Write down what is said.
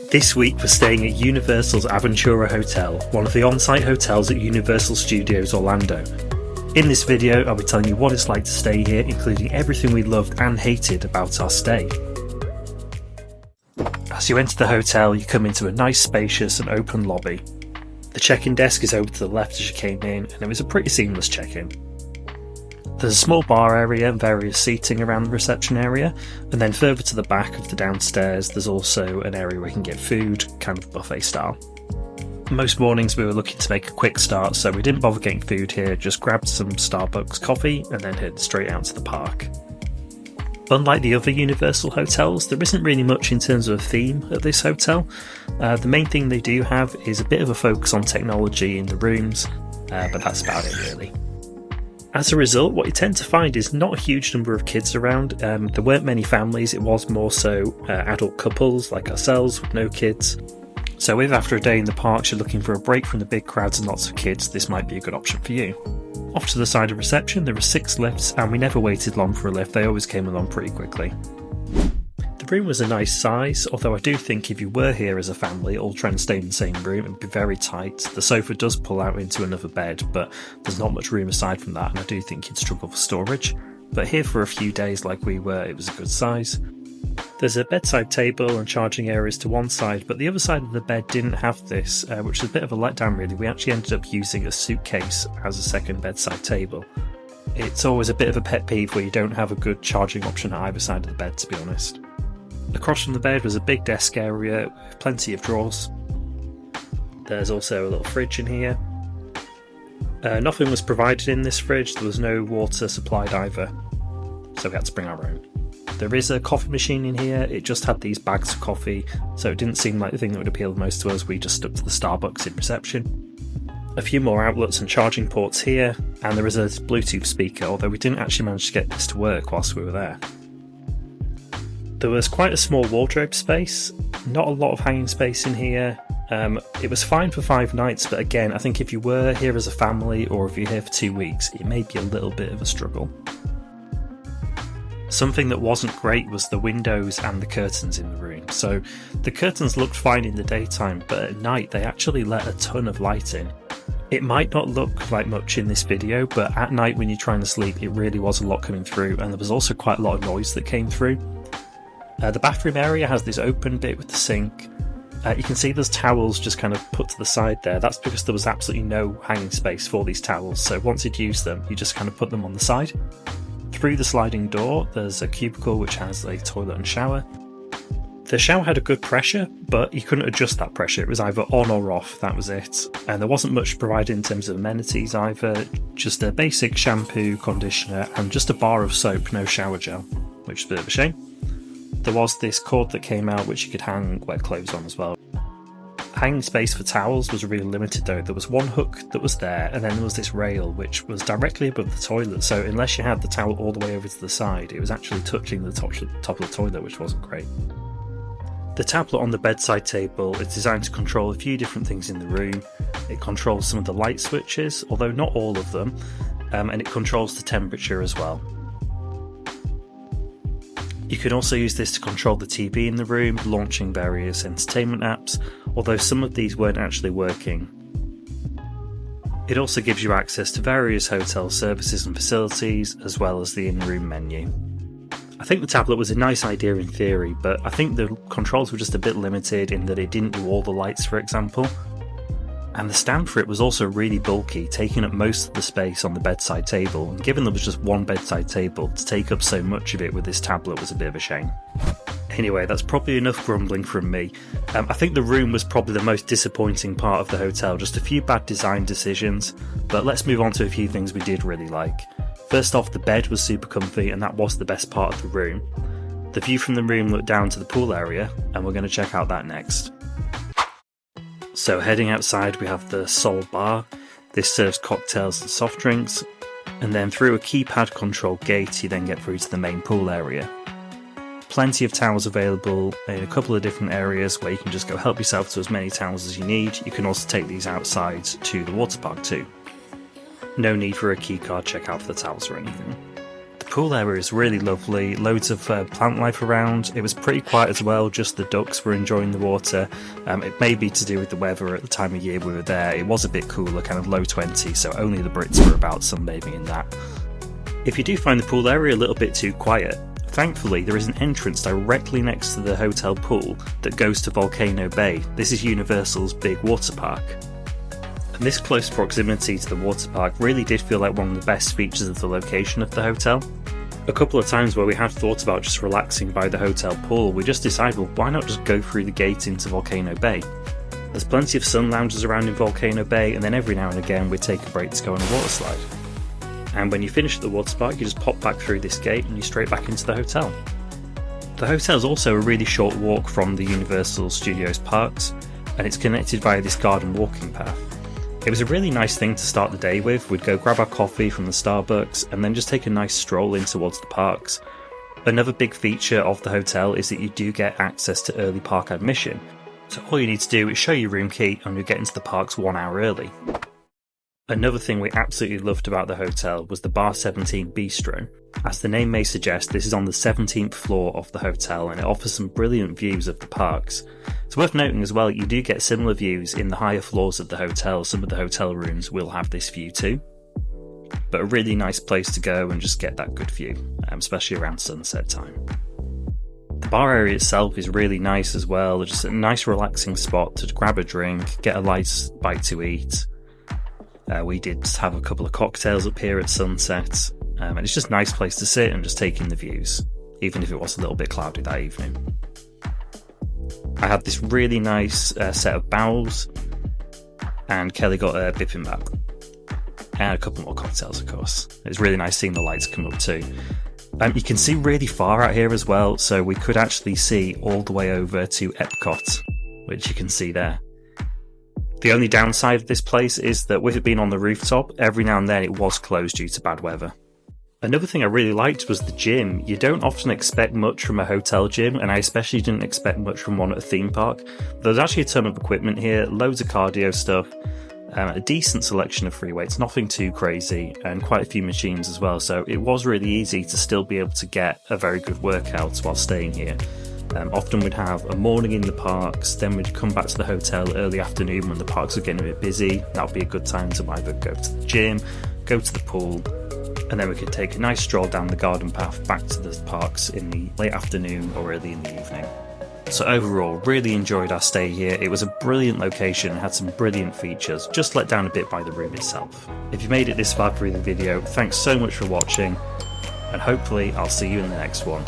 This week we're staying at Universal's Aventura Hotel, one of the on-site hotels at Universal Studios Orlando. In this video I'll be telling you what it's like to stay here, including everything we loved and hated about our stay. As you enter the hotel, you come into a nice, spacious and open lobby. The check-in desk is over to the left as you came in, and it was a pretty seamless check-in. There's a small bar area and various seating around the reception area, and then further to the back of the downstairs there's also an area where you can get food, kind of buffet style. Most mornings we were looking to make a quick start, so we didn't bother getting food here, just grabbed some Starbucks coffee and then headed straight out to the park. Unlike the other Universal hotels, there isn't really much in terms of a theme at this hotel. The main thing they do have is a bit of a focus on technology in the rooms, but that's about it really. As a result, what you tend to find is not a huge number of kids around. There weren't many families, it was more so adult couples like ourselves with no kids. So if after a day in the parks you're looking for a break from the big crowds and lots of kids, this might be a good option for you. Off to the side of reception there are 6 lifts, and we never waited long for a lift, they always came along pretty quickly. The room was a nice size, although I do think if you were here as a family all trying to stay in the same room it would be very tight. The sofa does pull out into another bed, but there's not much room aside from that, and I do think you'd struggle for storage. But here for a few days like we were, it was a good size. There's a bedside table and charging areas to one side, but the other side of the bed didn't have this, which is a bit of a letdown really. We actually ended up using a suitcase as a second bedside table. It's always a bit of a pet peeve where you don't have a good charging option at either side of the bed, to be honest. Across from the bed was a big desk area with plenty of drawers. There's also a little fridge in here. Nothing was provided in this fridge, there was no water supplied either, so we had to bring our own. There is a coffee machine in here, it just had these bags of coffee, so it didn't seem like the thing that would appeal the most to us. We just stuck to the Starbucks in reception. A few more outlets and charging ports here, and there is a Bluetooth speaker, although we didn't actually manage to get this to work whilst we were there. There was quite a small wardrobe space, not a lot of hanging space in here. It was fine for 5 nights, but again, I think if you were here as a family or if you're here for 2 weeks, it may be a little bit of a struggle. Something that wasn't great was the windows and the curtains in the room. So the curtains looked fine in the daytime, but at night they actually let a ton of light in. It might not look like much in this video, but at night when you're trying to sleep it really was a lot coming through, and there was also quite a lot of noise that came through. The bathroom area has this open bit with the sink. You can see there's towels just kind of put to the side there. That's because there was absolutely no hanging space for these towels, so once you'd used them you just kind of put them on the side. Through the sliding door there's a cubicle which has a toilet and shower. The shower had a good pressure, but you couldn't adjust that pressure, it was either on or off, that was it. And there wasn't much provided in terms of amenities either, just a basic shampoo, conditioner and just a bar of soap, no shower gel, which is a bit of a shame. There was this cord that came out which you could hang wet clothes on as well. Hanging space for towels was really limited though. There was one hook that was there, and then there was this rail which was directly above the toilet, so unless you had the towel all the way over to the side it was actually touching the top of the toilet, which wasn't great. The tablet on the bedside table is designed to control a few different things in the room. It controls some of the light switches, although not all of them, and it controls the temperature as well. You can also use this to control the TV in the room, launching various entertainment apps, although some of these weren't actually working. It also gives you access to various hotel services and facilities, as well as the in-room menu. I think the tablet was a nice idea in theory, but I think the controls were just a bit limited in that it didn't do all the lights, for example. And the stand for it was also really bulky, taking up most of the space on the bedside table, and given there was just one bedside table, to take up so much of it with this tablet was a bit of a shame. Anyway, that's probably enough grumbling from me. I think the room was probably the most disappointing part of the hotel, just a few bad design decisions, but let's move on to a few things we did really like. First off, the bed was super comfy, and that was the best part of the room. The view from the room looked down to the pool area, and we're going to check out that next. So heading outside we have the Sol Bar. This serves cocktails and soft drinks, and then through a keypad controlled gate you then get through to the main pool area. Plenty of towels available in a couple of different areas where you can just go help yourself to as many towels as you need. You can also take these outside to the water park too. No need for a keycard check out for the towels or anything. The pool area is really lovely, loads of plant life around. It was pretty quiet as well, just the ducks were enjoying the water. It may be to do with the weather at the time of year we were there. It was a bit cooler, kind of low 20s, so only the Brits were about sunbathing in that. If you do find the pool area a little bit too quiet, thankfully there is an entrance directly next to the hotel pool that goes to Volcano Bay. This is Universal's big water park. And this close proximity to the water park really did feel like one of the best features of the location of the hotel. A couple of times where we had thought about just relaxing by the hotel pool, we just decided, well, why not just go through the gate into Volcano Bay? There's plenty of sun lounges around in Volcano Bay, and then every now and again we take a break to go on a water slide. And when you finish at the water park, you just pop back through this gate and you're straight back into the hotel. The hotel is also a really short walk from the Universal Studios parks, and it's connected via this garden walking path. It was a really nice thing to start the day with. We'd go grab our coffee from the Starbucks and then just take a nice stroll in towards the parks. Another big feature of the hotel is that you do get access to early park admission. So all you need to do is show your room key and you'll get into the parks 1 hour early. Another thing we absolutely loved about the hotel was the Bar 17 Bistro. As the name may suggest, this is on the 17th floor of the hotel and it offers some brilliant views of the parks. It's worth noting as well, you do get similar views in the higher floors of the hotel. Some of the hotel rooms will have this view too. But a really nice place to go and just get that good view, especially around sunset time. The bar area itself is really nice as well, just a nice relaxing spot to grab a drink, get a light bite to eat. We did have a couple of cocktails up here at sunset, and it's just a nice place to sit and just take in the views, even if it was a little bit cloudy that evening. I had this really nice set of bowls, and Kelly got a bibimbap, and a couple more cocktails of course. It's really nice seeing the lights come up too. You can see really far out here as well, so we could actually see all the way over to Epcot, which you can see there. The only downside of this place is that with it being on the rooftop, every now and then it was closed due to bad weather. Another thing I really liked was the gym. You don't often expect much from a hotel gym, and I especially didn't expect much from one at a theme park. There's actually a ton of equipment here, loads of cardio stuff, a decent selection of free weights, nothing too crazy, and quite a few machines as well, so it was really easy to still be able to get a very good workout while staying here. Often we'd have a morning in the parks, then we'd come back to the hotel early afternoon when the parks are getting a bit busy. That would be a good time to either go to the gym, go to the pool, and then we could take a nice stroll down the garden path back to the parks in the late afternoon or early in the evening. So overall, really enjoyed our stay here. It was a brilliant location, had some brilliant features, just let down a bit by the room itself. If you made it this far through the video, thanks so much for watching, and hopefully I'll see you in the next one.